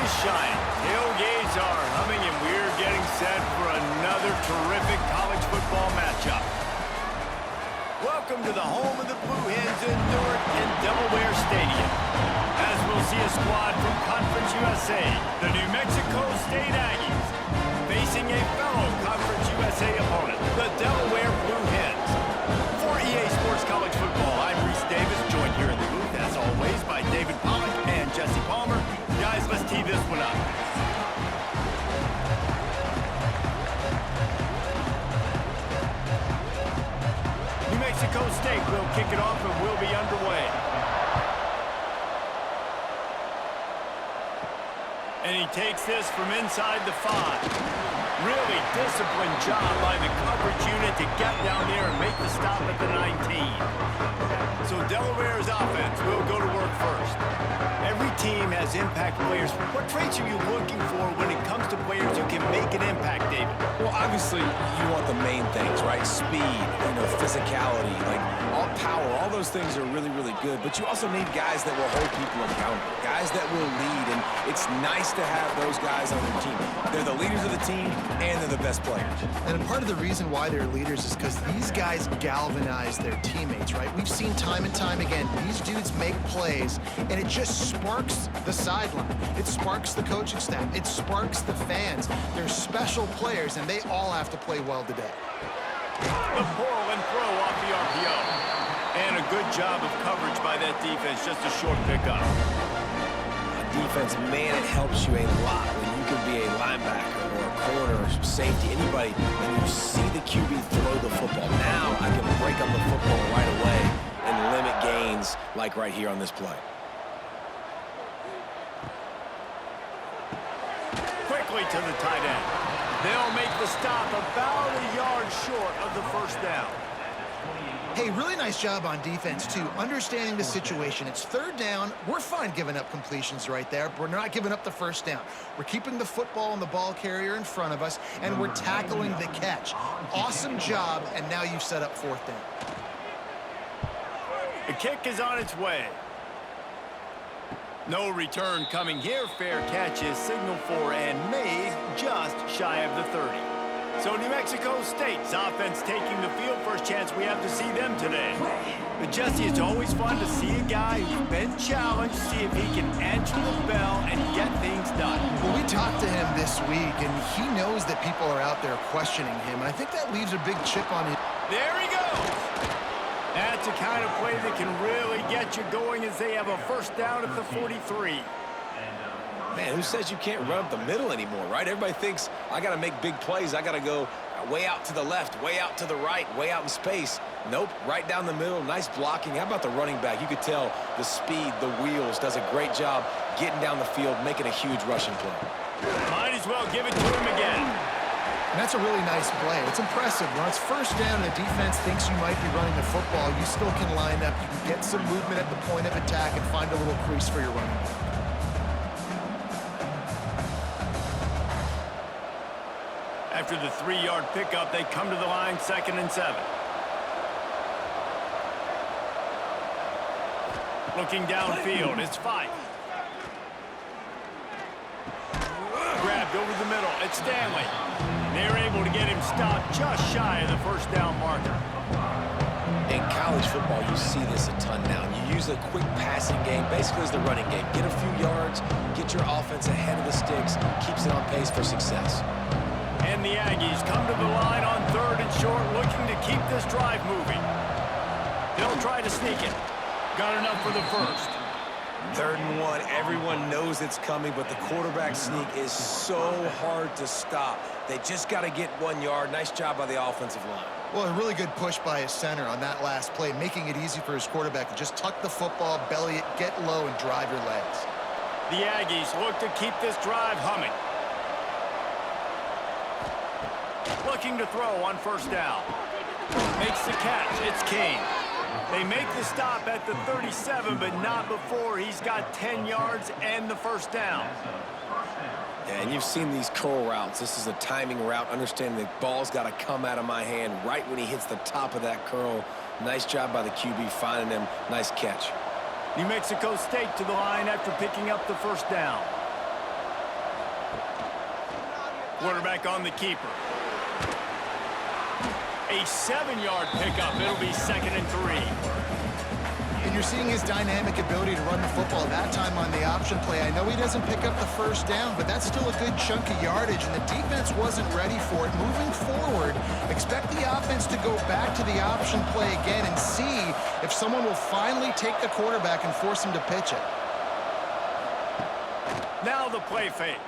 is shining. Tailgates are humming, and we're getting set for another terrific college football matchup. Welcome to the home of the Blue Hens in Newark and Delaware Stadium. As we'll see a squad from Conference USA, the New Mexico State Aggies, facing a fellow Conference USA opponent, the Delaware Blue Hens. For EA Sports College Football, I'm Reese Davis, joined here in the booth, as always, by David Pollack and Jesse Palmer. Guys, let's tee this one up. New Mexico State will kick it off and we'll be underway. And he takes this from inside the 5. Really disciplined job by the coverage unit to get down there and make the stop at the 19. So Delaware's offense will go to work first. Every team has impact players. What traits are you looking for when it comes to players who can make an impact, David? Well, obviously, you want the main things, right? Speed, physicality, like all power, all those things are really, really good. But you also need guys that will hold people accountable, guys that will lead, and it's nice to have those guys on your team. They're the leaders of the team, and they're the best players. And part of the reason why they're leaders is because these guys galvanize their teammates, right? We've seen time and time again, these dudes make plays, and it just sparks the sideline. It sparks the coaching staff. It sparks the fans. They're special players, and they all have to play well today. The pull and throw off the RPO. And a good job of coverage by that defense, just a short pickup. Defense, man, it helps you a lot when you can be a linebacker or a corner or safety, anybody, and you see the QB throw the football. Now I can break up the football right away and limit gains like right here on this play. Quickly to the tight end. They'll make the stop about a yard short of the first down. Hey, really nice job on defense, too, understanding the situation. It's third down. We're fine giving up completions right there, but we're not giving up the first down. We're keeping the football and the ball carrier in front of us, and we're tackling the catch. Awesome job, and now you've set up fourth down. The kick is on its way. No return coming here. Fair catch is signaled for and made just shy of the 30. So New Mexico State's offense taking the field. First chance we have to see them today. But Jesse, it's always fun to see a guy who's been challenged, see if he can answer the bell and get things done. Well, we talked to him this week, and he knows that people are out there questioning him, and I think that leaves a big chip on him. There he goes. That's a kind of play that can really get you going as they have a first down at the 43. Man, who says you can't run up the middle anymore, right? Everybody thinks, I got to make big plays. I got to go way out to the left, way out to the right, way out in space. Nope, right down the middle, nice blocking. How about the running back? You could tell the speed, the wheels, does a great job getting down the field, making a huge rushing play. Might as well give it to him again. And that's a really nice play. It's impressive. When it's first down and the defense thinks you might be running the football, you still can line up. You can get some movement at the point of attack and find a little crease for your running back. After the 3-yard pickup, they come to the line, 2nd and 7. Looking downfield, it's Fife. Grabbed over the middle, it's Stanley. They're able to get him stopped just shy of the first down marker. In college football, you see this a ton now. You use a quick passing game, basically as the running game. Get a few yards, get your offense ahead of the sticks, keeps it on pace for success. And the Aggies come to the line on 3rd and short, looking to keep this drive moving. They'll try to sneak it. Got enough for the first. 3rd and 1, everyone knows it's coming, but the quarterback sneak is so hard to stop. They just got to get 1 yard. Nice job by the offensive line. Well, a really good push by his center on that last play, making it easy for his quarterback to just tuck the football, belly it, get low, and drive your legs. The Aggies look to keep this drive humming. Looking to throw on first down. Makes the catch. It's King. They make the stop at the 37, but not before he's got 10 yards and the first down. Yeah, and you've seen these curl routes. This is a timing route. Understanding the ball's got to come out of my hand right when he hits the top of that curl. Nice job by the QB finding him. Nice catch. New Mexico State to the line after picking up the first down. Quarterback on the keeper. A 7-yard pickup. It'll be 2nd and 3. And you're seeing his dynamic ability to run the football that time on the option play. I know he doesn't pick up the first down, but that's still a good chunk of yardage, and the defense wasn't ready for it. Moving forward, expect the offense to go back to the option play again and see if someone will finally take the quarterback and force him to pitch it. Now the play fake.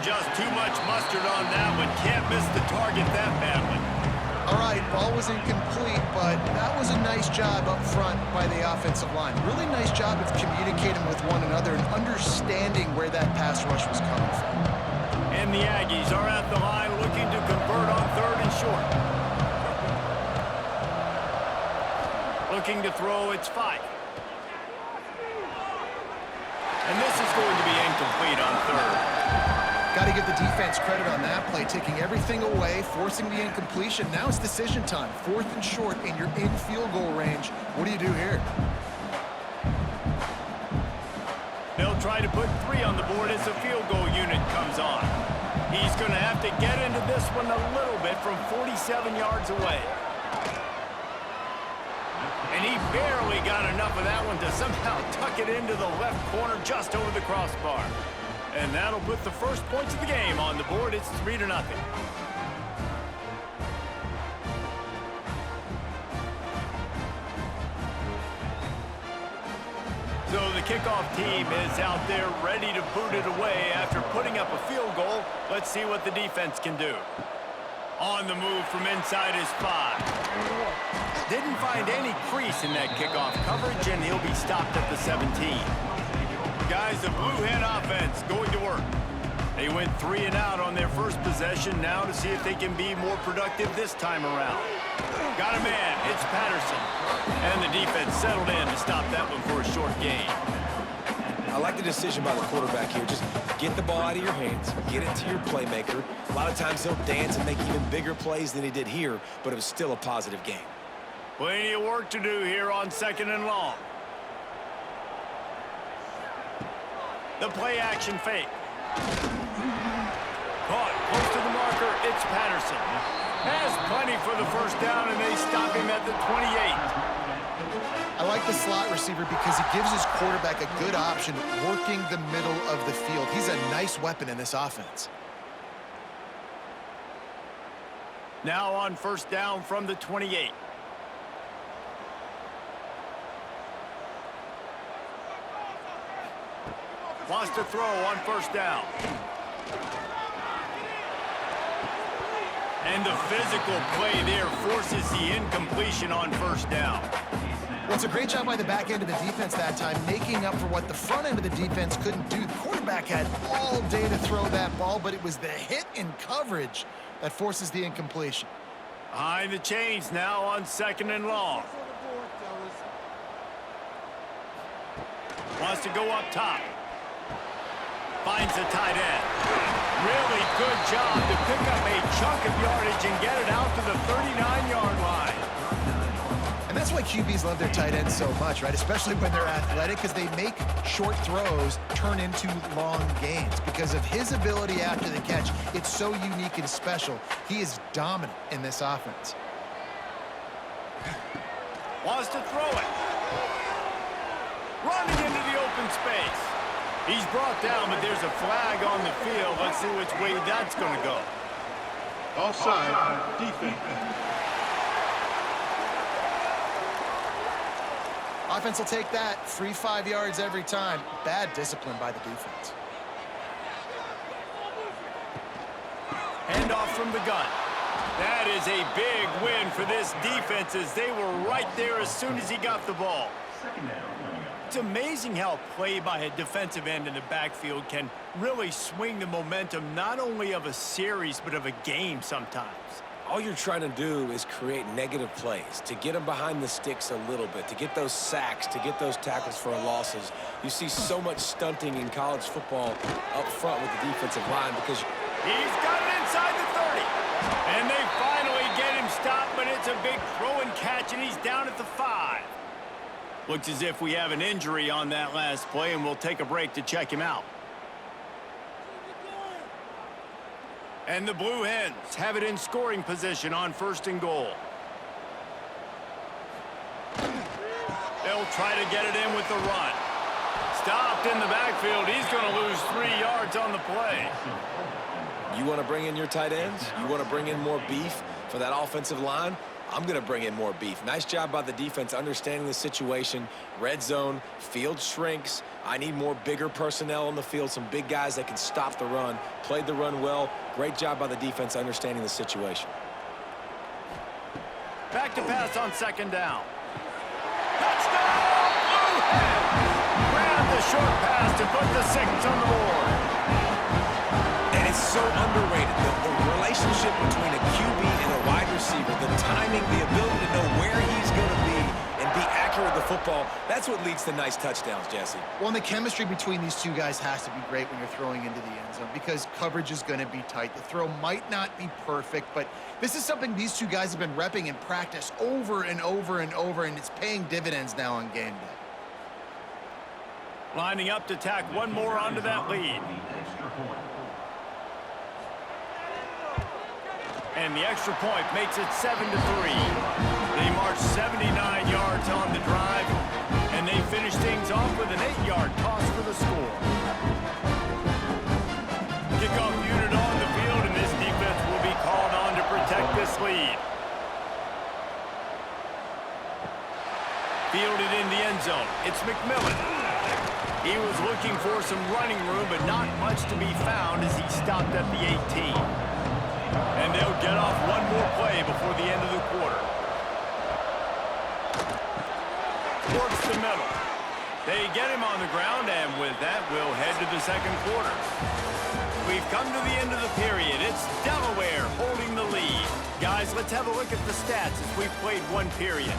Just too much mustard on that one. Can't miss the target that badly. All right, ball was incomplete, but that was a nice job up front by the offensive line. Really nice job of communicating with one another and understanding where that pass rush was coming from. And the Aggies are at the line looking to convert on 3rd and short. Looking to throw, it's 5. And this is going to be incomplete on 3rd. Got to give the defense credit on that play, taking everything away, forcing the incompletion. Now it's decision time. 4th and short, and you're in field goal range. What do you do here? They'll try to put 3 on the board as the field goal unit comes on. He's going to have to get into this one a little bit from 47 yards away. And he barely got enough of that one to somehow tuck it into the left corner just over the crossbar. And that'll put the first points of the game on the board. It's 3-0. So the kickoff team is out there ready to boot it away after putting up a field goal. Let's see what the defense can do. On the move from inside his 5. Didn't find any crease in that kickoff coverage, and he'll be stopped at the 17. Guys, the Blue Hen offense going to work. They went 3 and out on their first possession. Now to see if they can be more productive this time around. Got a man. It's Patterson. And the defense settled in to stop that one for a short gain. I like the decision by the quarterback here. Just get the ball out of your hands. Get it to your playmaker. A lot of times he'll dance and make even bigger plays than he did here, but it was still a positive game. Plenty of work to do here on 2nd and long. The play action fake. Caught close to the marker. It's Patterson. Has plenty for the first down, and they stop him at the 28. I like the slot receiver because he gives his quarterback a good option working the middle of the field. He's a nice weapon in this offense. Now on 1st down from the 28. Wants to throw on 1st down. And the physical play there forces the incompletion on 1st down. Well, it's a great job by the back end of the defense that time, making up for what the front end of the defense couldn't do. The quarterback had all day to throw that ball, but it was the hit in coverage that forces the incompletion. Behind the chains now on 2nd and long. Wants to go up top. Finds the tight end. Really good job to pick up a chunk of yardage and get it out to the 39-yard line. And that's why QBs love their tight ends so much, right? Especially when they're athletic, because they make short throws turn into long gains. Because of his ability after the catch, it's so unique and special. He is dominant in this offense. Wants to throw it. Running into the open space. He's brought down, but there's a flag on the field. Let's see which way that's going to go. Offside, defense. Offense will take that. Free 5 yards every time. Bad discipline by the defense. Handoff from the gun. That is a big win for this defense as they were right there as soon as he got the ball. It's amazing how play by a defensive end in the backfield can really swing the momentum not only of a series but of a game sometimes. All you're trying to do is create negative plays, to get them behind the sticks a little bit, to get those sacks, to get those tackles for losses. You see so much stunting in college football up front with the defensive line because he's got it inside the 30. And they finally get him stopped, but it's a big throw and catch, and he's down at the 5. Looks as if we have an injury on that last play, and we'll take a break to check him out. And the Blue Hens have it in scoring position on 1st and goal. They'll try to get it in with the run. Stopped in the backfield. He's going to lose 3 yards on the play. You want to bring in your tight ends? You want to bring in more beef for that offensive line? I'm going to bring in more beef. Nice job by the defense understanding the situation. Red zone, field shrinks. I need more bigger personnel on the field, some big guys that can stop the run. Played the run well. Great job by the defense understanding the situation. Back to pass on 2nd down. Touchdown, Blue Hens! Grab the short pass to put the 6 on the board. And it's so underrated, the relationship between a QB and a wide receiver, the timing, the ability to know where he's going to be and be accurate with the football, that's what leads to nice touchdowns, Jesse. Well, and the chemistry between these two guys has to be great when you're throwing into the end zone because coverage is going to be tight. The throw might not be perfect, but this is something these two guys have been repping in practice over and over and over, and it's paying dividends now on game day. Lining up to tack one more onto that lead. And the extra point makes it 7-3. They march 79 yards on the drive, and they finish things off with an 8-yard toss for the score. Kickoff unit on the field, and this defense will be called on to protect this lead. Fielded in the end zone. It's McMillan. He was looking for some running room, but not much to be found as he stopped at the 18. And they'll get off one more play before the end of the quarter. Works the middle. They get him on the ground, and with that, we'll head to the 2nd quarter. We've come to the end of the period. It's Delaware holding the lead. Guys, let's have a look at the stats as we've played one period.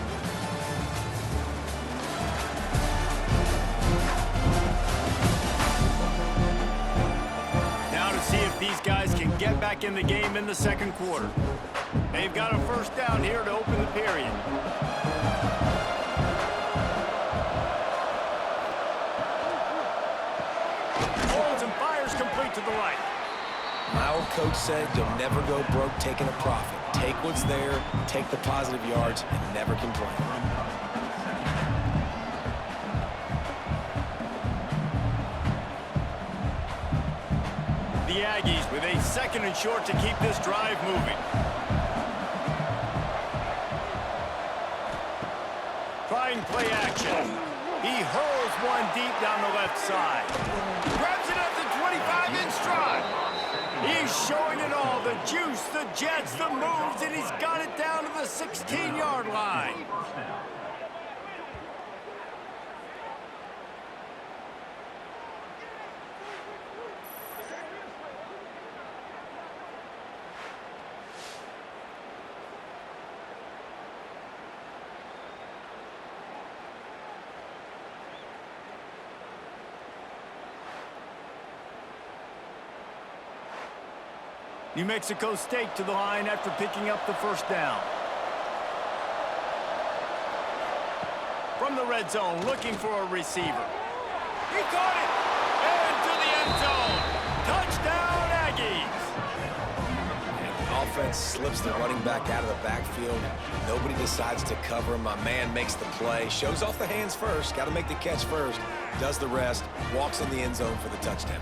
See if these guys can get back in the game in the 2nd quarter. They've got a 1st down here to open the period. Holds and fires complete to the right. My old coach said you'll never go broke taking a profit. Take what's there, take the positive yards, and never complain. The Aggies with a 2nd and short to keep this drive moving. Trying play action. He hurls one deep down the left side. Grabs it at the 25 in stride. He's showing it all. The juice, the jets, the moves, and he's got it down to the 16-yard line. New Mexico State to the line after picking up the 1st down. From the red zone, looking for a receiver. He caught it! Into the end zone! Touchdown, Aggies! And the offense slips the running back out of the backfield. Nobody decides to cover him. My man makes the play. Shows off the hands first. Got to make the catch first. Does the rest. Walks in the end zone for the touchdown.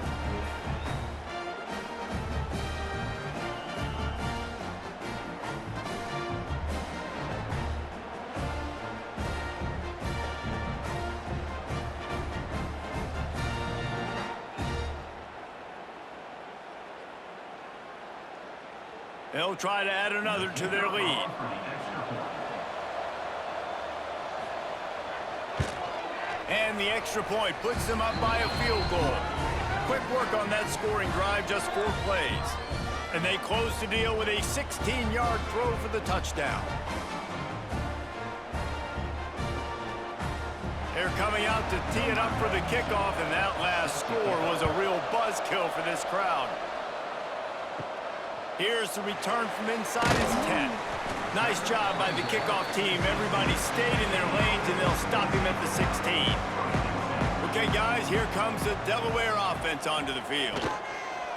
They'll try to add another to their lead. And the extra point puts them up by a field goal. Quick work on that scoring drive, just 4 plays. And they close the deal with a 16-yard throw for the touchdown. They're coming out to tee it up for the kickoff, and that last score was a real buzzkill for this crowd. Here's the return from inside his 10. Nice job by the kickoff team. Everybody stayed in their lanes, and they'll stop him at the 16. Okay, guys, here comes the Delaware offense onto the field.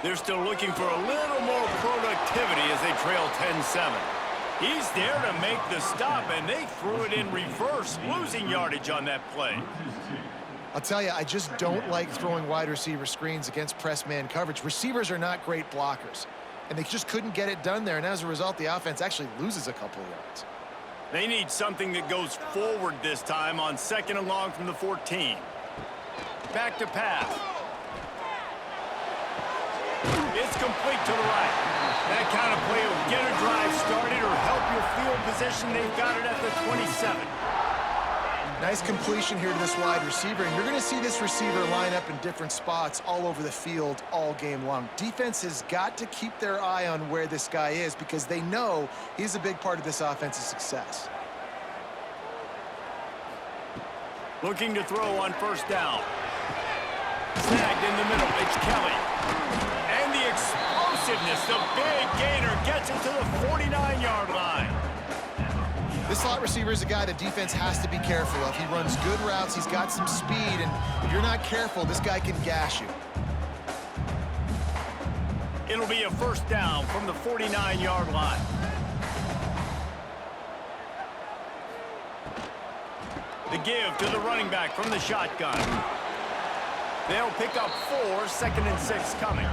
They're still looking for a little more productivity as they trail 10-7. He's there to make the stop, and they threw it in reverse, losing yardage on that play. I'll tell you, I just don't like throwing wide receiver screens against press man coverage. Receivers are not great blockers, and they just couldn't get it done there, and as a result, the offense actually loses a couple of yards. They need something that goes forward this time on 2nd and long from the 14. Back to pass. It's complete to the right. That kind of play will get a drive started or help your field position. They've got it at the 27. Nice completion here to this wide receiver, and you're going to see this receiver line up in different spots all over the field all game long. Defense has got to keep their eye on where this guy is because they know he's a big part of this offense's success. Looking to throw on 1st down. Snagged in the middle. It's Kelly. And the explosiveness, the big gainer gets it to the 49-yard line. This slot receiver is a guy the defense has to be careful of. He runs good routes. He's got some speed, and if you're not careful, this guy can gash you. It'll be a 1st down from the 49-yard line. The give to the running back from the shotgun. They'll pick up 4, 2nd and 6 coming.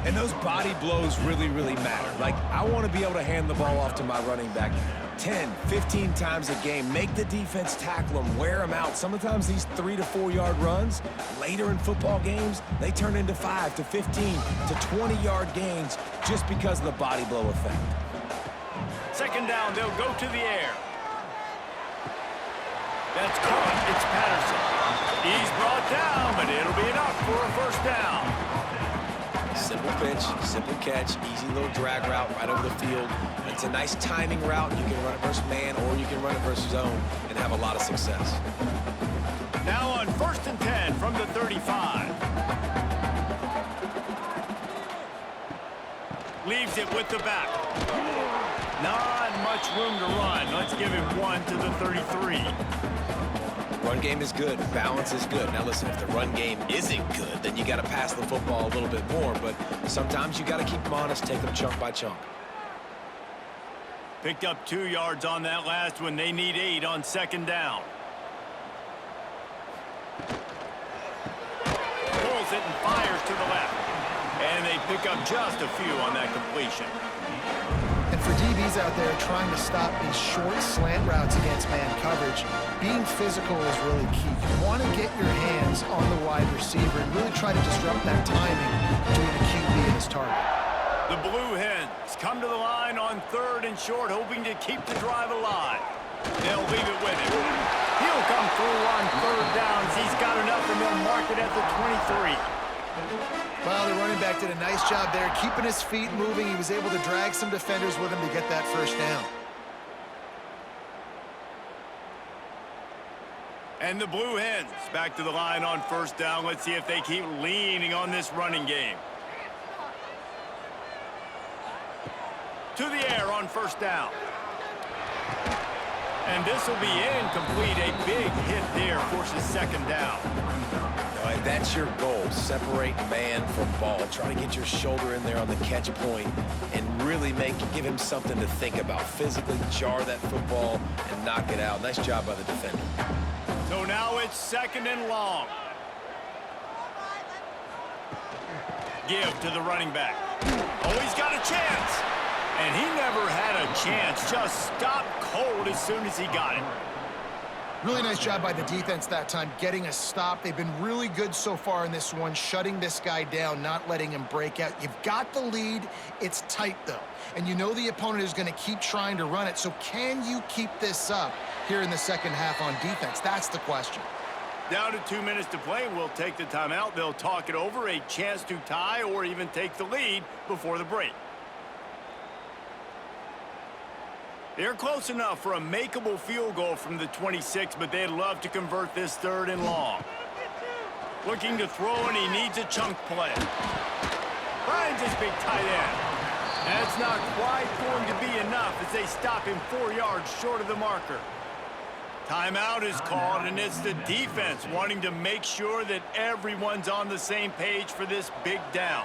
And those body blows really, really matter. Like, I want to be able to hand the ball off to my running back 10, 15 times a game. Make the defense tackle them, wear them out. Sometimes these 3 to 4 yard runs, later in football games, they turn into 5 to 15 to 20-yard gains just because of the body blow effect. 2nd down, they'll go to the air. That's caught. It's Patterson. He's brought down, but it'll be enough for a 1st down. Simple pitch, simple catch, easy little drag route right over the field. It's a nice timing route. You can run it versus man or you can run it versus zone and have a lot of success. Now on 1st and 10 from the 35. Leaves it with the back. Not much room to run. Let's give him 1 to the 33. Run game is good. Balance is good. Now listen, if the run game isn't good, then you got to pass the football a little bit more. But sometimes you got to keep them honest, take them chunk by chunk. Picked up 2 yards on that last one. They need 8 on 2nd down. Pulls it and fires to the left. And they pick up just a few on that completion. And for DBs out there trying to stop these short slant routes against man coverage, being physical is really key. You want to get your hands on the wide receiver and really try to disrupt that timing between the QB and his target. The Blue Hens come to the line on 3rd and short, hoping to keep the drive alive. They'll leave it with him. He'll come through on 3rd downs. He's got enough, and they'll mark it at the 23. Well, the running back did a nice job there, keeping his feet moving. He was able to drag some defenders with him to get that 1st down. And the Blue Hens back to the line on 1st down. Let's see if they keep leaning on this running game. To the air on 1st down. And this will be incomplete. A big hit there forces 2nd down. All right, that's your goal. Separate man from ball. Try to get your shoulder in there on the catch point and really give him something to think about. Physically jar that football and knock it out. Nice job by the defender. So now it's 2nd and long. Give to the running back. Oh, he's got a chance. And he never had a chance. Just stopped cold as soon as he got it. Really nice job by the defense that time, getting a stop. They've been really good so far in this one, shutting this guy down, not letting him break out. You've got the lead. It's tight, though. And you know the opponent is going to keep trying to run it. So can you keep this up here in the 2nd half on defense? That's the question. Down to 2 minutes to play. We'll take the timeout. They'll talk it over. A chance to tie or even take the lead before the break. They're close enough for a makeable field goal from the 26, but they'd love to convert this 3rd and long. Looking to throw, and he needs a chunk play. Finds his big tight end. That's not quite going to be enough as they stop him 4 yards short of the marker. Timeout is called, and it's the defense wanting to make sure that everyone's on the same page for this big down.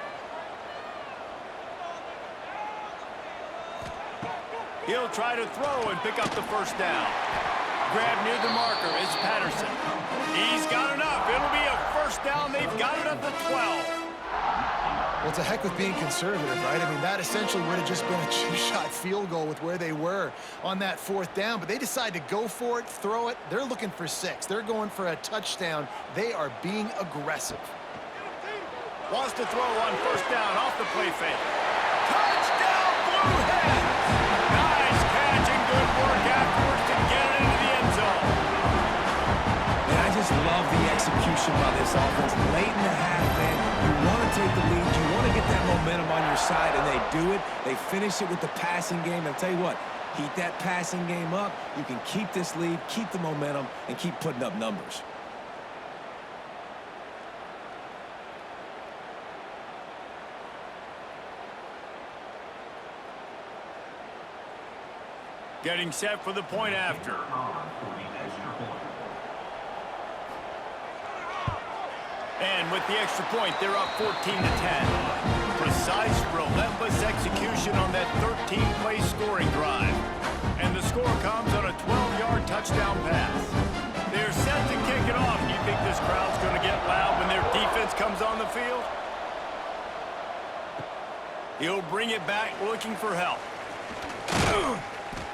He'll try to throw and pick up the first down. Grab near the marker is Patterson. He's got enough. It'll be a first down. They've got it up to 12. Well, it's a heck with being conservative, right? I mean, that essentially would have just been a two-shot field goal with where they were on that 4th down, but they decide to go for it, throw it. They're looking for 6. They're going for a touchdown. They are being aggressive. Wants to throw on first down off the play fake. Touchdown, Blue Hens! Nice catch and good work afterwards to get it into the end zone. And I just love the execution by this offense. Late in the half, man, you want to take the lead. You want to get that momentum on your side, and they do it. They finish it with the passing game. And I'll tell you what, heat that passing game up. You can keep this lead, keep the momentum, and keep putting up numbers. Getting set for the point after. And with the extra point, they're up 14-10. Precise, relentless execution on that 13-play scoring drive. And the score comes on a 12-yard touchdown pass. They're set to kick it off. Do you think this crowd's going to get loud when their defense comes on the field? He'll bring it back looking for help.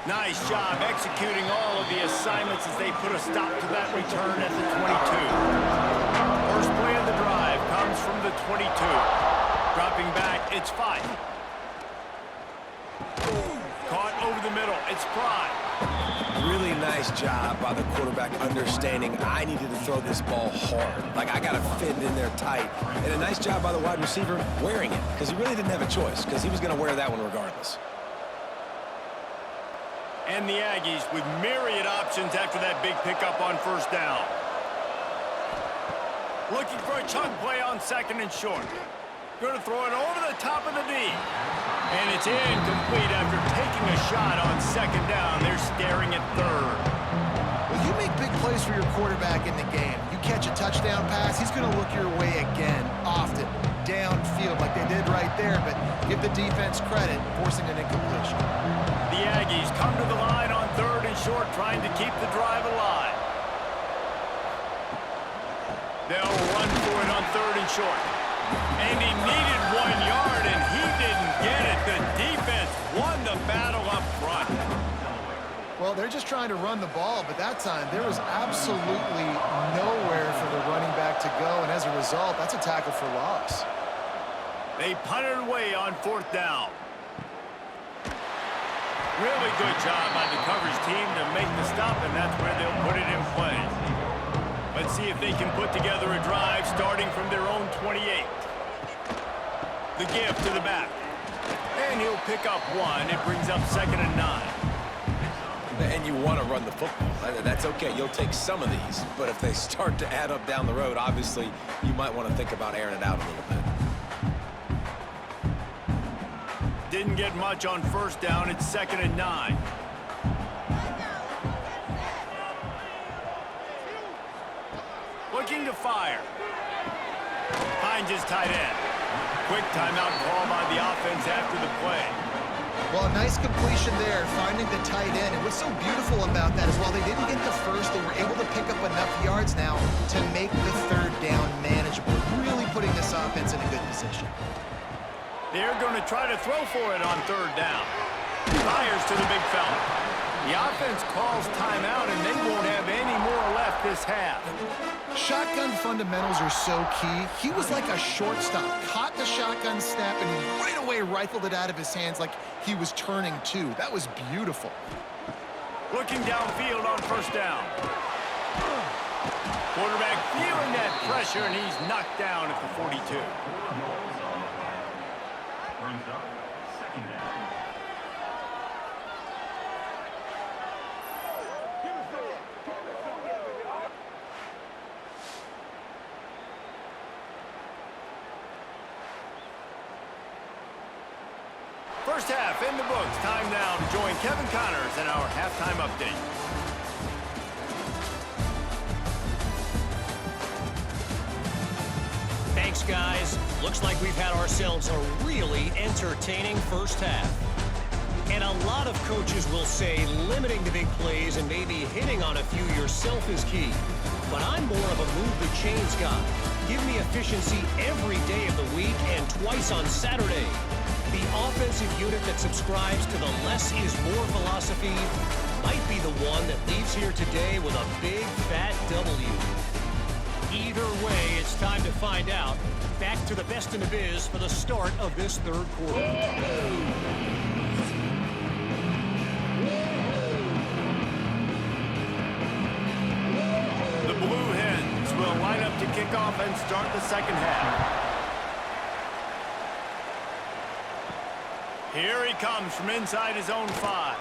Nice job executing all of the assignments as they put a stop to that return at the 22. First play of the drive comes from the 22. Dropping back, it's 5. Caught over the middle, it's Pride. Really nice job by the quarterback understanding I needed to throw this ball hard. Like, I got to fit it in there tight. And a nice job by the wide receiver wearing it, because he really didn't have a choice, because he was going to wear that one regardless. And the Aggies with myriad options after that big pickup on first down. Looking for a chunk play on 2nd and short. Going to throw it over the top of the D. And it's incomplete after taking a shot on 2nd down. They're staring at 3rd. Well, you make big plays for your quarterback in the game. You catch a touchdown pass, he's going to look your way again, often, downfield like they did right there, but give the defense credit, forcing an incompletion. The Aggies come to the line on 3rd and short, trying to keep the drive alive. They'll run for it on 3rd and short. And he needed 1 yard, and he didn't get it. The defense won the battle up front. Well, they're just trying to run the ball, but that time there was absolutely nowhere for the running back to go, and as a result, that's a tackle for loss. They punted away on 4th down. Really good job by the coverage team to make the stop, and that's where they'll put it in play. Let's see if they can put together a drive starting from their own 28. The give to the back. And he'll pick up 1. It brings up 2nd and 9. And you want to run the football. That's okay. You'll take some of these. But if they start to add up down the road, obviously, you might want to think about airing it out a little bit. Didn't get much on first down. It's 2nd and 9. Looking to fire. Finds his tight end. Quick timeout call by the offense after the play. Well, a nice completion there, finding the tight end. And what's so beautiful about that is while they didn't get the first, they were able to pick up enough yards now to make the 3rd down manageable, really putting this offense in a good position. They're going to try to throw for it on 3rd down. Fires to the big fella. The offense calls timeout, and they won't have any more left this half. Shotgun fundamentals are so key. He was like a shortstop, caught the shotgun snap, and he right away rifled it out of his hands like he was turning two. That was beautiful. Looking downfield on first down. Quarterback feeling that pressure, and he's knocked down at the 42. First half in the books. Time now to join Kevin Connors in our halftime update. Thanks, guys. Looks like we've had ourselves a really entertaining first half. And a lot of coaches will say limiting the big plays and maybe hitting on a few yourself is key. But I'm more of a move the chains guy. Give me efficiency every day of the week and twice on Saturday. The offensive unit that subscribes to the less is more philosophy might be the one that leaves here today with a big fat W. Either way, it's time to find out. Back to the best in the biz for the start of this third quarter. Will line up to kick off and start the second half. Here he comes from inside his own 5.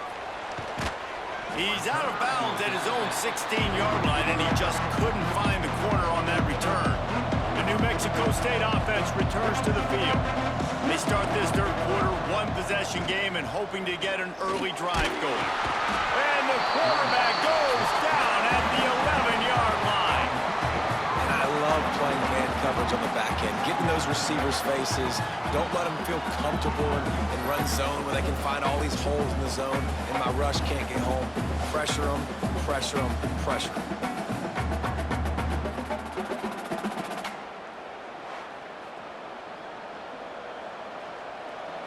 He's out of bounds at his own 16-yard line, and he just couldn't find the corner on that return. The New Mexico State offense returns to the field. They start this third quarter one-possession game and hoping to get an early drive going. And the quarterback goes down at the 11-yard line. Playing man coverage on the back end, getting those receivers' faces. Don't let them feel comfortable in run zone where they can find all these holes in the zone and my rush can't get home. Pressure them, pressure them, pressure them.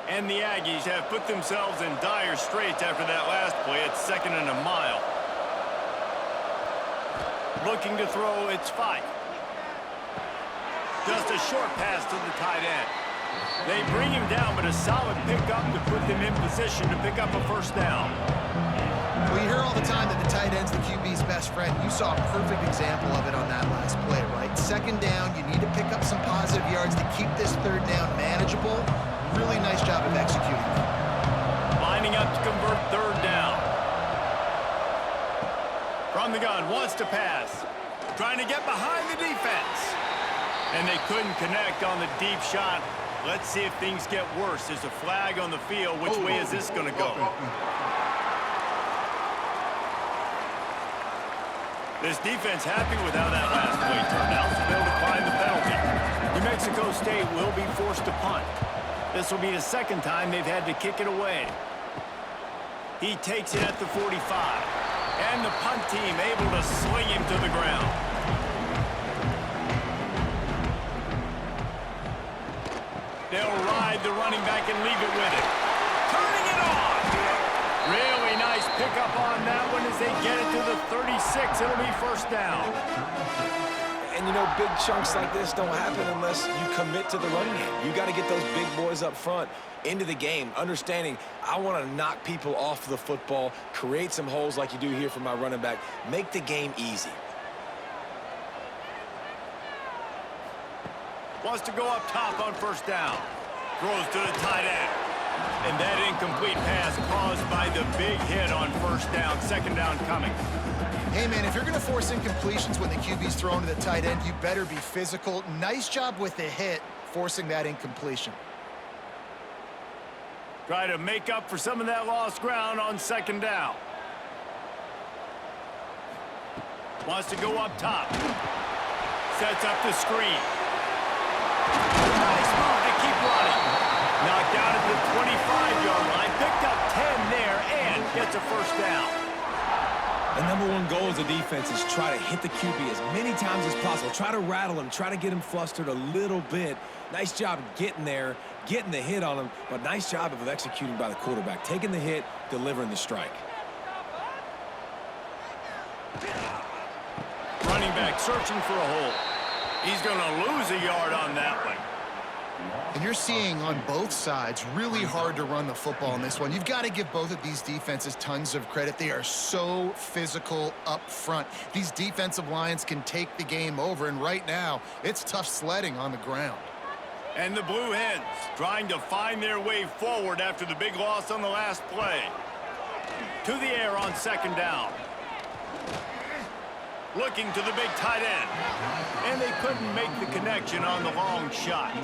And the Aggies have put themselves in dire straits after that last play. It's 2nd and a mile. Looking to throw, it's 5. Just a short pass to the tight end. They bring him down, but a solid pickup to put them in position to pick up a first down. We hear all the time that the tight end's the QB's best friend. You saw a perfect example of it on that last play, right? 2nd down, you need to pick up some positive yards to keep this 3rd down manageable. Really nice job of executing. Lining up to convert 3rd down. From the gun, wants to pass. Trying to get behind the defense. And they couldn't connect on the deep shot. Let's see if things get worse. There's a flag on the field. Which way is this going to go? This defense happy with how that last play turned out, so they'll decline the penalty. New Mexico State will be forced to punt. This will be the 2nd time they've had to kick it away. He takes it at the 45. And the punt team able to sling him to the ground. They'll ride the running back and leave it with it. Turning it on. Really nice pickup on that one as they get it to the 36. It'll be first down. And, you know, big chunks like this don't happen unless you commit to the run game. You got to get those big boys up front into the game, understanding I want to knock people off the football, create some holes like you do here for my running back, make the game easy. Wants to go up top on first down. Throws to the tight end. And that incomplete pass caused by the big hit on first down. 2nd down coming. Hey, man, if you're going to force incompletions when the QB's thrown to the tight end, you better be physical. Nice job with the hit, forcing that incompletion. Try to make up for some of that lost ground on 2nd down. Wants to go up top. Sets up the screen. Nice move to keep running. Knocked out at the 25-yard line. Picked up 10 there and gets a first down. The #1 goal as a defense is try to hit the QB as many times as possible. Try to rattle him. Try to get him flustered a little bit. Nice job getting there, getting the hit on him, but nice job of executing by the quarterback. Taking the hit, delivering the strike. Running back searching for a hole. He's going to lose a yard on that one. And you're seeing on both sides really hard to run the football in this one. You've got to give both of these defenses tons of credit. They are so physical up front. These defensive lines can take the game over, and right now it's tough sledding on the ground. And the Blue Hens trying to find their way forward after the big loss on the last play. To the air on 2nd down. Looking to the big tight end. And they couldn't make the connection on the long shot.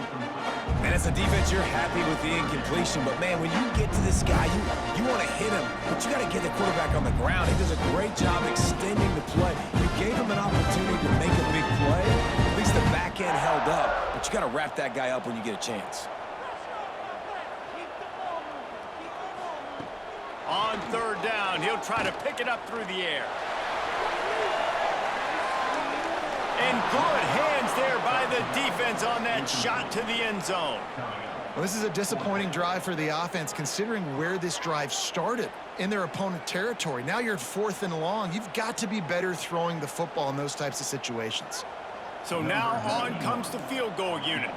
And as a defense, you're happy with the incompletion. But, man, when you get to this guy, you want to hit him. But you got to get the quarterback on the ground. He does a great job extending the play. You gave him an opportunity to make a big play. At least the back end held up. But you got to wrap that guy up when you get a chance. On third down, he'll try to pick it up through the air. And good hands there by the defense on that shot to the end zone. Well, this is a disappointing drive for the offense, considering where this drive started in their opponent territory. Now you're at 4th and long. You've got to be better throwing the football in those types of situations. So now on comes the field goal unit.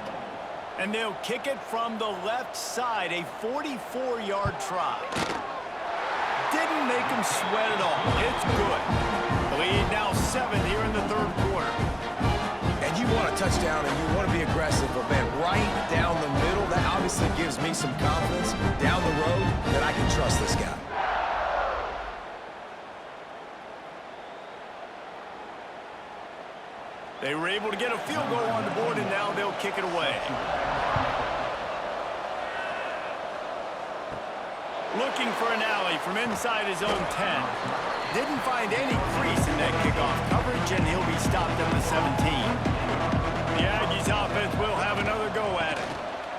And they'll kick it from the left side, a 44-yard try. Didn't make him sweat at all. It's good. The lead now 7 here in the third quarter. And you want a touchdown and you want to be aggressive, but, man, right down the middle, that obviously gives me some confidence down the road that I can trust this guy. They were able to get a field goal on the board, and now they'll kick it away. Looking for an alley from inside his own 10. Didn't find any crease in that kickoff coverage, and he'll be stopped at the 17. The Aggies offense will have another go at it.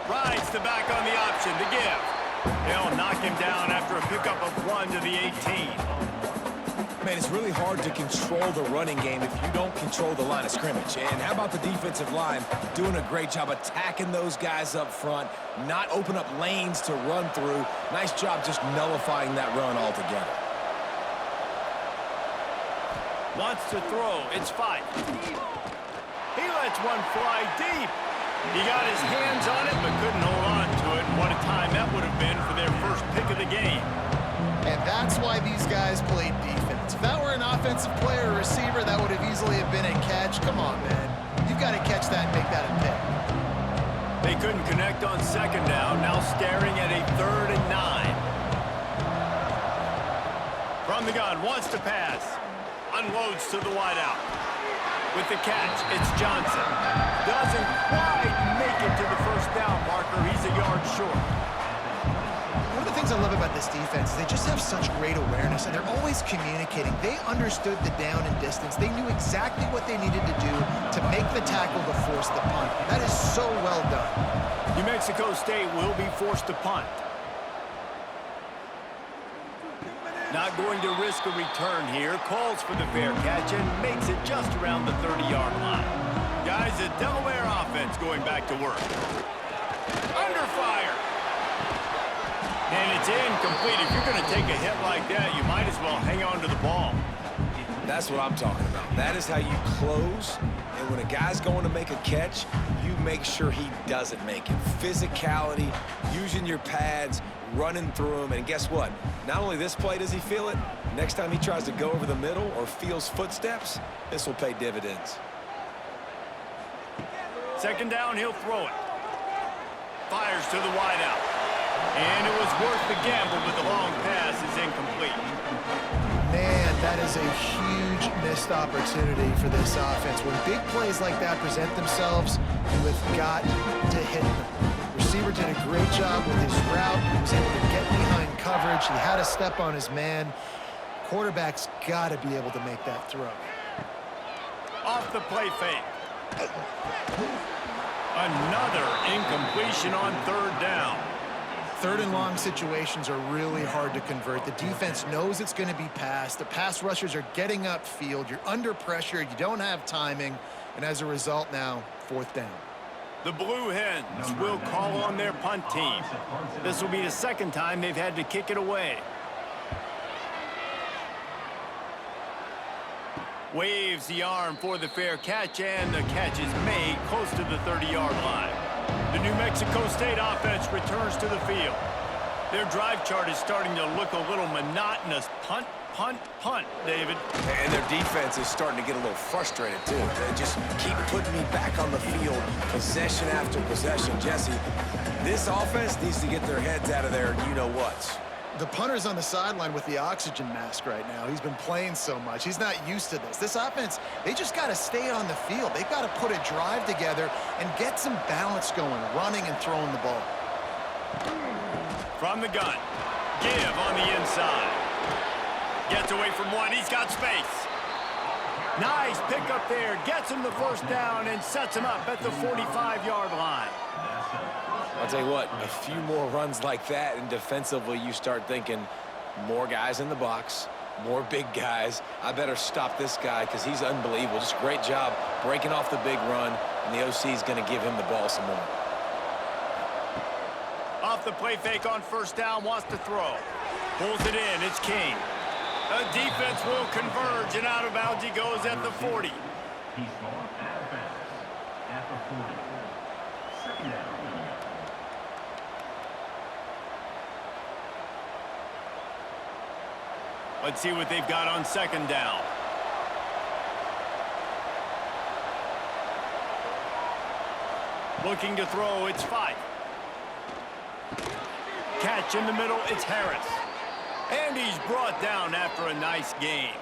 Rides the back on the option to give. They'll knock him down after a pickup of 1 to the 18. Man, it's really hard to control the running game if you don't control the line of scrimmage. And how about the defensive line doing a great job attacking those guys up front, not open up lanes to run through. Nice job just nullifying that run altogether. Wants to throw. It's 5. He lets one fly deep. He got his hands on it but couldn't hold on to it. What a time that would have been for their first pick of the game. And that's why these guys played defense. If that were an offensive player or receiver, that would have easily have been a catch. Come on, man. You've got to catch that and make that a pick. They couldn't connect on second down. Now staring at a 3rd and 9. From the gun, wants to pass. Unloads to the wideout. With the catch, it's Johnson. Doesn't quite make it to the first down marker. He's a yard short. One of the things I love about this defense is they just have such great awareness, and they're always communicating. They understood the down and distance. They knew exactly what they needed to do to make the tackle to force the punt. That is so well done. New Mexico State will be forced to punt. Not going to risk a return here. Calls for the fair catch and makes it just around the 30-yard line. Guys, the Delaware offense going back to work. Under fire. And it's incomplete. If you're going to take a hit like that, you might as well hang on to the ball. That's what I'm talking about. That is how you close. And when a guy's going to make a catch, you make sure he doesn't make it. Physicality, using your pads, running through them. And guess what? Not only this play does he feel it, next time he tries to go over the middle or feels footsteps, this will pay dividends. Second down, he'll throw it. Fires to the wideout. And it was worth the gamble, but the long pass is incomplete. Man, that is a huge missed opportunity for this offense. When big plays like that present themselves, you have got to hit them. Receiver did a great job with his route. He was able to get behind coverage. He had a step on his man. Quarterback's got to be able to make that throw. Off the play fake. Another incompletion on 3rd down. 3rd and long situations are really hard to convert. The defense knows it's going to be passed. The pass rushers are getting upfield. You're under pressure. You don't have timing. And as a result now, 4th down. The Blue Hens will call on their punt team. This will be the 2nd time they've had to kick it away. Waves the arm for the fair catch, and the catch is made close to the 30-yard line. The New Mexico State offense returns to the field. Their drive chart is starting to look a little monotonous. Punt, punt, punt, David. And their defense is starting to get a little frustrated, too. They just keep putting me back on the field, possession after possession. Jesse, this offense needs to get their heads out of there, you-know-whats. The punter's on the sideline with the oxygen mask right now. He's been playing so much. He's not used to this. This offense, they just got to stay on the field. They've got to put a drive together and get some balance going, running and throwing the ball. From the gun. Give on the inside. Gets away from one. He's got space. Nice pickup there. Gets him the first down and sets him up at the 45-yard line. I'll tell you what, a few more runs like that, and defensively you start thinking more guys in the box, more big guys. I better stop this guy because he's unbelievable. Just a great job breaking off the big run, and the OC is going to give him the ball some more. Off the play fake on first down, wants to throw. Pulls it in, it's King. The defense will converge, and out of bounds he goes at the 40. He's gone out of bounds at the 40. Second down. Let's see what they've got on second down. Looking to throw, it's Fife. Catch in the middle, it's Harris. And he's brought down after a nice gain.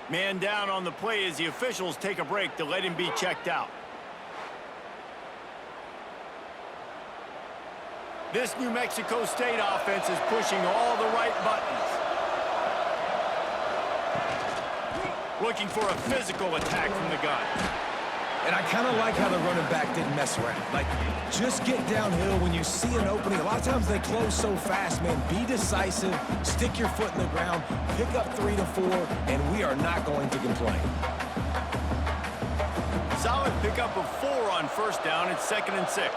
Man down on the play as the officials take a break to let him be checked out. This New Mexico State offense is pushing all the right buttons. Looking for a physical attack from the gun. And I kind of like how the running back didn't mess around. Like, just get downhill when you see an opening. A lot of times they close so fast, man. Be decisive, stick your foot in the ground, pick up 3 to 4, and we are not going to complain. Solid pickup of 4 on first down. It's 2nd and 6.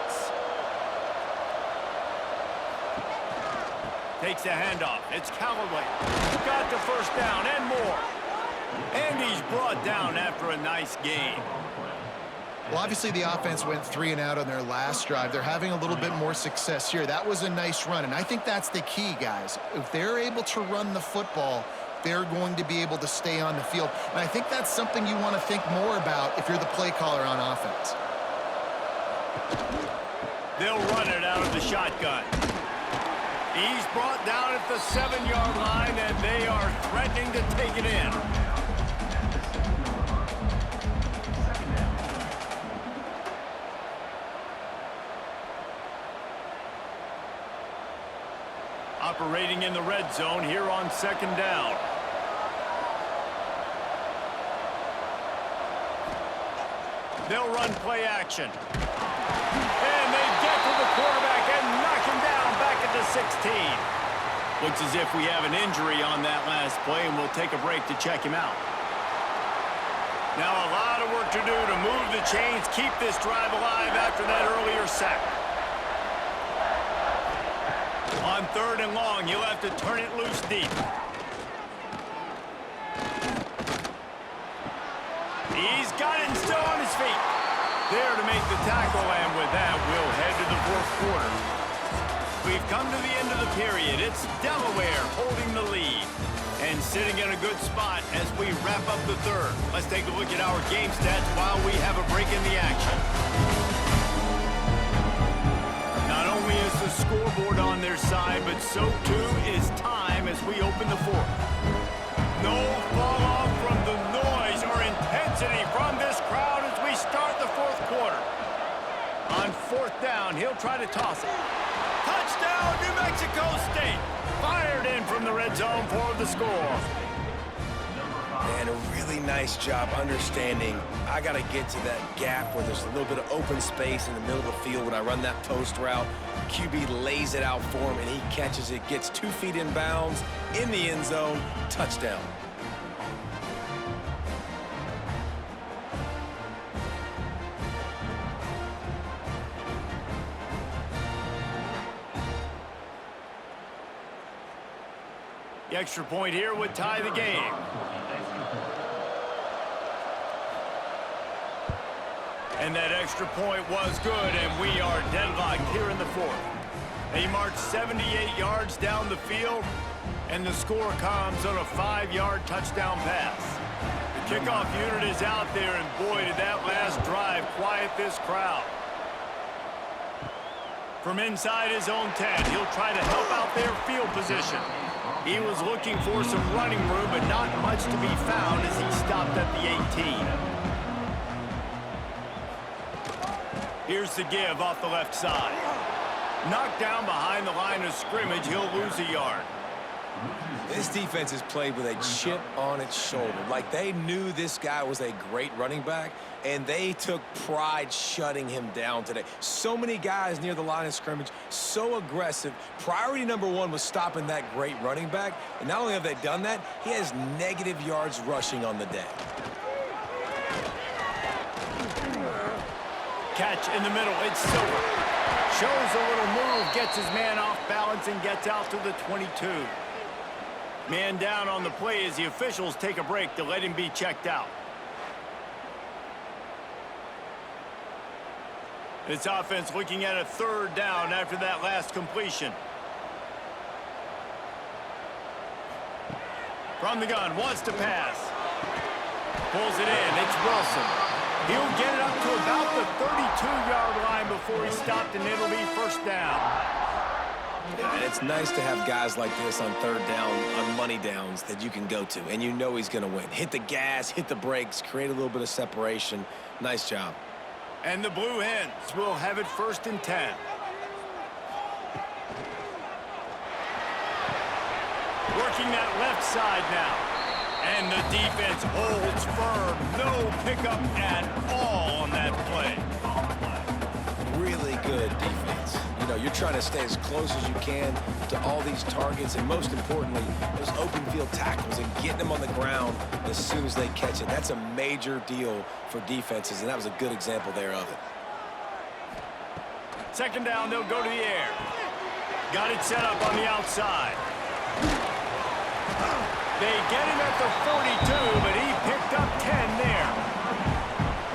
Takes the handoff. It's Callaway. Got the first down and more. And he's brought down after a nice gain. Well, obviously the offense went 3 and out on their last drive. They're having a little bit more success here. That was a nice run, and I think that's the key, guys. If they're able to run the football, they're going to be able to stay on the field. And I think that's something you want to think more about if you're the play caller on offense. They'll run it out of the shotgun. He's brought down at the 7-yard line, and they are threatening to take it in. Operating in the red zone here on second down. They'll run play action. And they get to the quarterback and knock him down back at the 16. Looks as if we have an injury on that last play, and we'll take a break to check him out. Now a lot of work to do to move the chains, keep this drive alive after that earlier sack. On 3rd and long, you'll have to turn it loose deep. He's got it and still on his feet. There to make the tackle, and with that, we'll head to the 4th quarter. We've come to the end of the period. It's Delaware holding the lead and sitting in a good spot as we wrap up the 3rd. Let's take a look at our game stats while we have a break in the action. Not only is the scoreboard on their side, but so too is time as we open the 4th. No fall off from the noise or intensity from this crowd as we start the 4th quarter. On 4th down, he'll try to toss it. Touchdown, New Mexico State! Fired in from the red zone for the score. And a really nice job understanding I got to get to that gap where there's a little bit of open space in the middle of the field when I run that post route. QB lays it out for him, and he catches it, gets 2 feet in bounds, in the end zone, touchdown. The extra point here would tie the game. And that extra point was good, and we are deadlocked here in the 4th. They march 78 yards down the field, and the score comes on a 5-yard touchdown pass. The kickoff unit is out there, and boy, did that last drive quiet this crowd. From inside his own 10, he'll try to help out their field position. He was looking for some running room, but not much to be found as he stopped at the 18. Here's the give off the left side. Knocked down behind the line of scrimmage, he'll lose a yard. This defense has played with a chip on its shoulder. Like they knew this guy was a great running back, and they took pride shutting him down today. So many guys near the line of scrimmage, so aggressive. Priority number one was stopping that great running back, and not only have they done that, he has negative yards rushing on the day. Catch in the middle, it's Silver. Shows a little move, gets his man off balance, and gets out to the 22. Man down on the play as the officials take a break to let him be checked out. This offense looking at a third down after that last completion. From the gun, wants to pass. Pulls it in, it's Wilson. He'll get it up to about the 32-yard line before he stopped, and it'll be first down. Yeah, and it's nice to have guys like this on third down, on money downs that you can go to, and you know he's going to win. Hit the gas, hit the brakes, create a little bit of separation. Nice job. And the Blue Hens will have it 1st and 10. Working that left side now. And the defense holds firm. No pickup at all on that play. Really good defense. You know, you're trying to stay as close as you can to all these targets, and most importantly, those open field tackles and getting them on the ground as soon as they catch it. That's a major deal for defenses, and that was a good example there of it. 2nd down, they'll go to the air. Got it set up on the outside. They get him at the 42, but he picked up 10 there.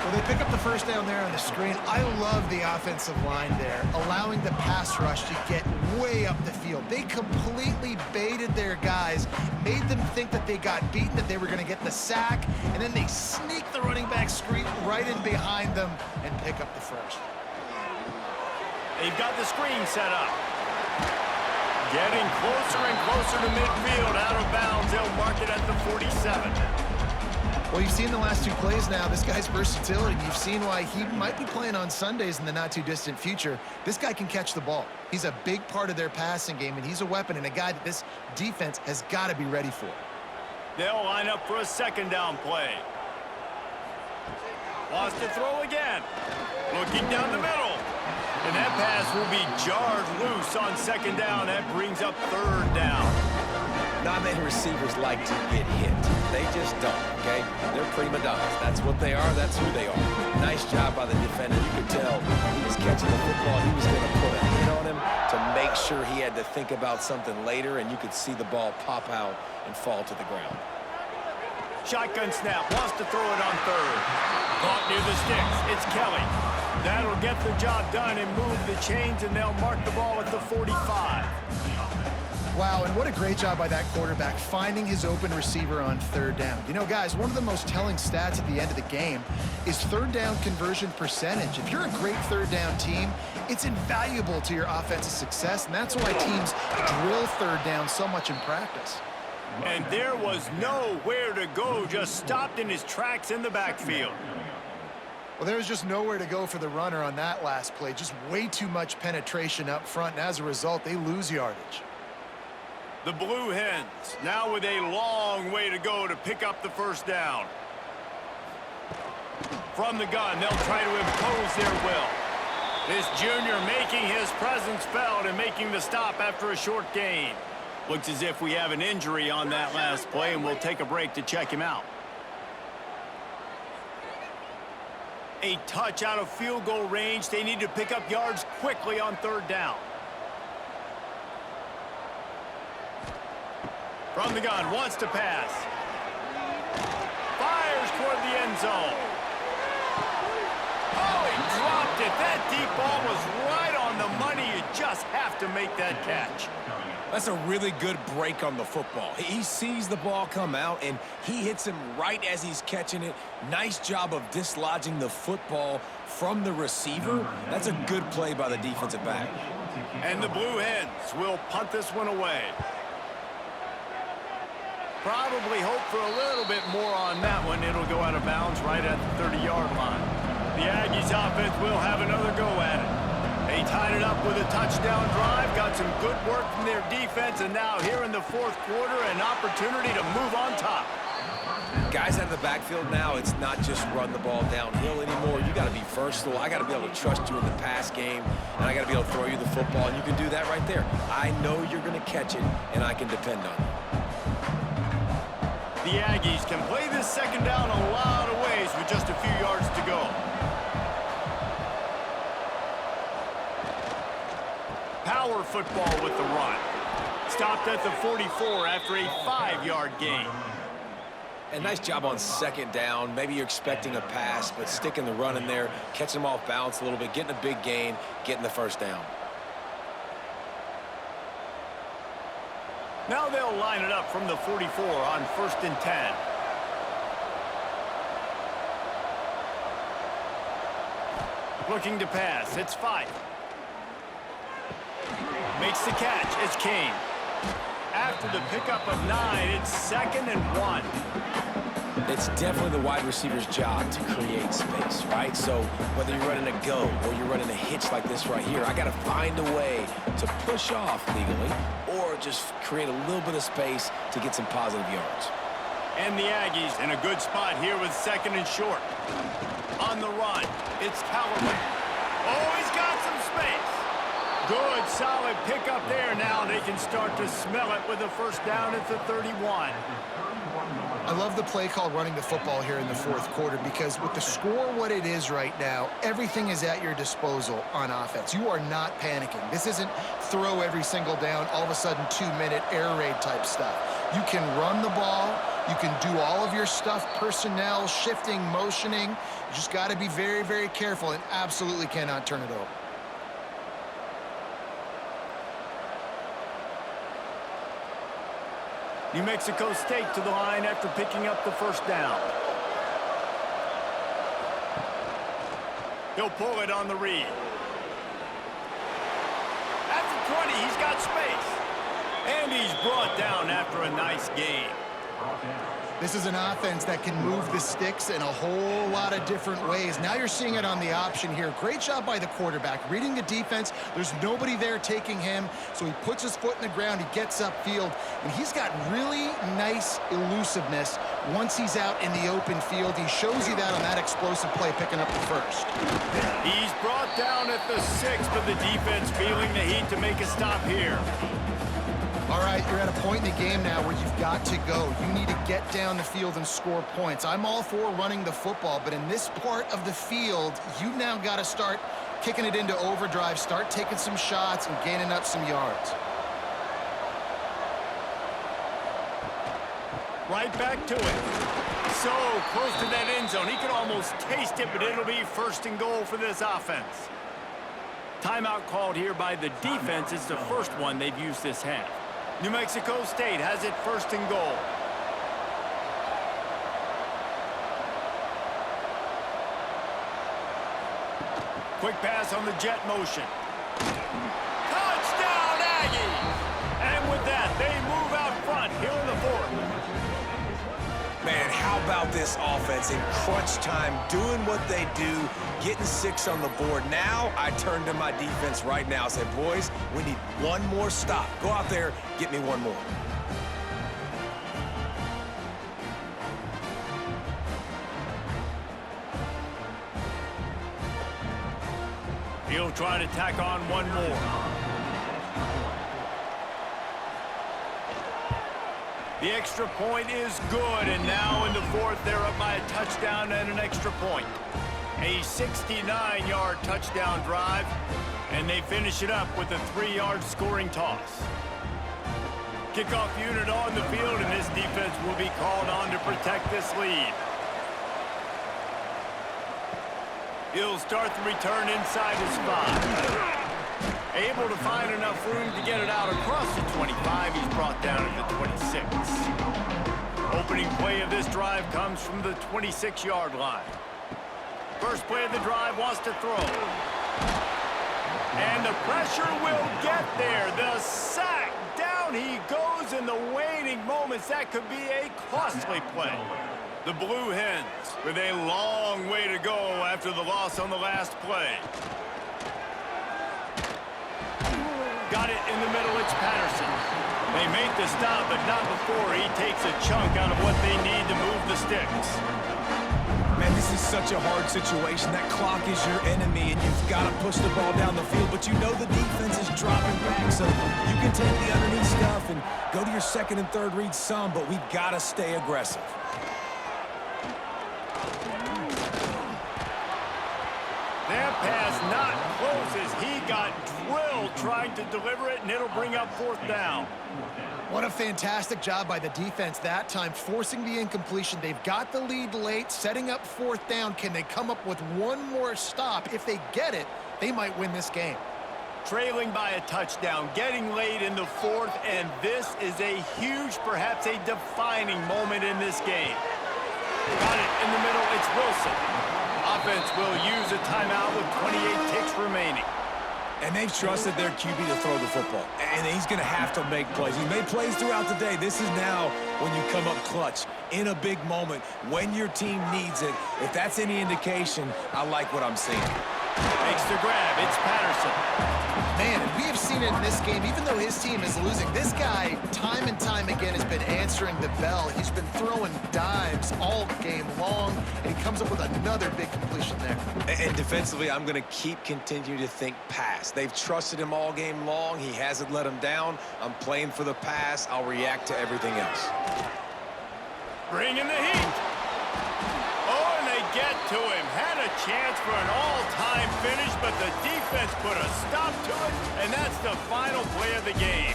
Well, they pick up the first down there on the screen. I love the offensive line there, allowing the pass rush to get way up the field. They completely baited their guys, made them think that they got beaten, that they were going to get the sack, and then they sneak the running back screen right in behind them and pick up the first. They've got the screen set up. Getting closer and closer to midfield, out of bounds. They'll mark it at the 47. Well, you've seen the last 2 plays now. This guy's versatility. You've seen why he might be playing on Sundays in the not-too-distant future. This guy can catch the ball. He's a big part of their passing game, and he's a weapon and a guy that this defense has got to be ready for. They'll line up for a 2nd down play. Wants to throw again. Looking down the middle. And that pass will be jarred loose on 2nd down. That brings up 3rd down. Not many receivers like to get hit. They just don't, okay? They're prima donnas. That's what they are. That's who they are. Nice job by the defender. You could tell he was catching the football. He was going to put a hit on him to make sure he had to think about something later, and you could see the ball pop out and fall to the ground. Shotgun snap. Wants to throw it on 3rd. Caught near the sticks. It's Kelly. That'll get the job done and move the chains, and they'll mark the ball at the 45. Wow, and what a great job by that quarterback, finding his open receiver on 3rd down. You know, guys, one of the most telling stats at the end of the game is 3rd down conversion percentage. If you're a great 3rd down team, it's invaluable to your offensive success, and that's why teams drill 3rd down so much in practice. And there was nowhere to go, just stopped in his tracks in the backfield. Well, there was just nowhere to go for the runner on that last play. Just way too much penetration up front, and as a result, they lose yardage. The Blue Hens now with a long way to go to pick up the 1st down. From the gun, they'll try to impose their will. This junior making his presence felt and making the stop after a short gain. Looks as if we have an injury on that last play, and we'll take a break to check him out. A touch out of field goal range. They need to pick up yards quickly on 3rd down. From the gun, wants to pass. Fires toward the end zone. Oh, he dropped it. That deep ball was right on the money. You just have to make that catch. That's a really good break on the football. He sees the ball come out, and he hits him right as he's catching it. Nice job of dislodging the football from the receiver. That's a good play by the defensive back. to kick And the off. Blue Hens will punt this one away. Probably hope for a little bit more on that one. It'll go out of bounds right at the 30-yard line. The Aggies offense will have another go at it. They tied it up with a touchdown drive, got some good work from their defense, and now here in the fourth quarter, an opportunity to move on top. Guys out of the backfield now, it's not just run the ball downhill anymore. You got to be versatile. I got to be able to trust you in the pass game, and I got to be able to throw you the football, and you can do that right there. I know you're going to catch it, and I can depend on you. The Aggies can play this second down a lot of ways with just a few yards to go. Power football with the run. Stopped at the 44 after a 5-yard gain. And nice job on second down. Maybe you're expecting a pass, but sticking the run in there, catching them off balance a little bit, getting a big gain, getting the first down. Now they'll line it up from the 44 on 1st and 10. Looking to pass. It's Fife. Makes the catch. It's Kane. After the pickup of 9, it's 2nd and 1. It's definitely the wide receiver's job to create space, right? So whether you're running a go or you're running a hitch like this right here, I got to find a way to push off legally or just create a little bit of space to get some positive yards. And the Aggies in a good spot here with 2nd and short. On the run, it's Callaway. Oh, he's got some space. Good, solid pickup there. Now they can start to smell it with a first down at the 31. I love the play called running the football here in the fourth quarter because with the score what it is right now, everything is at your disposal on offense. You are not panicking. This isn't throw every single down, all of a sudden 2-minute air raid type stuff. You can run the ball. You can do all of your stuff, personnel, shifting, motioning. You just got to be very, very careful and absolutely cannot turn it over. New Mexico State to the line after picking up the first down. He'll pull it on the read. At the 20, he's got space. And he's brought down after a nice gain. This is an offense that can move the sticks in a whole lot of different ways. Now you're seeing it on the option here. Great job by the quarterback. Reading the defense, there's nobody there taking him, so he puts his foot in the ground, he gets upfield, and he's got really nice elusiveness once he's out in the open field. He shows you that on that explosive play, picking up the first. He's brought down at the 6, but the defense feeling the heat to make a stop here. All right, you're at a point in the game now where you've got to go. You need to get down the field and score points. I'm all for running the football, but in this part of the field, you've now got to start kicking it into overdrive, start taking some shots and gaining up some yards. Right back to it. So close to that end zone. He could almost taste it, but it'll be 1st and goal for this offense. Timeout called here by the defense. It's the first one they've used this half. New Mexico State has it 1st and goal. Quick pass on the jet motion. Touchdown, Aggies! And with that, they move out front here in the 4th. Man, how about this offense in crunch time, doing what they do, getting 6 on the board. Now I turn to my defense right now and say, boys, we need one more stop. Go out there, get me one more. He'll try to tack on one more. The extra point is good, and now in the 4th, they're up by a touchdown and an extra point. A 69-yard touchdown drive, and they finish it up with a 3-yard scoring toss. Kickoff unit on the field, and this defense will be called on to protect this lead. He'll start the return inside his 5. Able to find enough room to get it out across the 25. He's brought down at the 26. Opening play of this drive comes from the 26-yard line. First play of the drive wants to throw. And the pressure will get there. The sack. Down he goes in the waning moments. That could be a costly play. The Blue Hens with a long way to go after the loss on the last play. Got it in the middle. It's Patterson. They make the stop, but not before he takes a chunk out of what they need to move the sticks. Man, this is such a hard situation. That clock is your enemy, and you've got to push the ball down the field, but you know the defense is dropping back, so you can take the underneath stuff and go to your second and third read some, but we've got to stay aggressive. That pass not close as he got drilled trying to deliver it, and it'll bring up fourth down. What a fantastic job by the defense that time, forcing the incompletion. They've got the lead late, setting up fourth down. Can they come up with one more stop? If they get it, they might win this game. Trailing by a touchdown, getting late in the fourth, and this is a huge, perhaps a defining moment in this game. Got it in the middle, it's Wilson. Offense will use a timeout with 28 ticks remaining. And they've trusted their QB to throw the football. And he's going to have to make plays. He's made plays throughout the day. This is now when you come up clutch in a big moment when your team needs it. If that's any indication, I like what I'm seeing. Makes the grab. It's Patterson. Man, and we have seen it in this game, even though his team is losing. This guy, time and time again, has been answering the bell. He's been throwing dimes all game long, and he comes up with another big completion there. And defensively, I'm going to continue to think pass. They've trusted him all game long. He hasn't let them down. I'm playing for the pass. I'll react to everything else. Bringing the heat. Oh, and they get to him. Had a chance for an all-time finish, but the defense put a stop to it, and that's the final play of the game.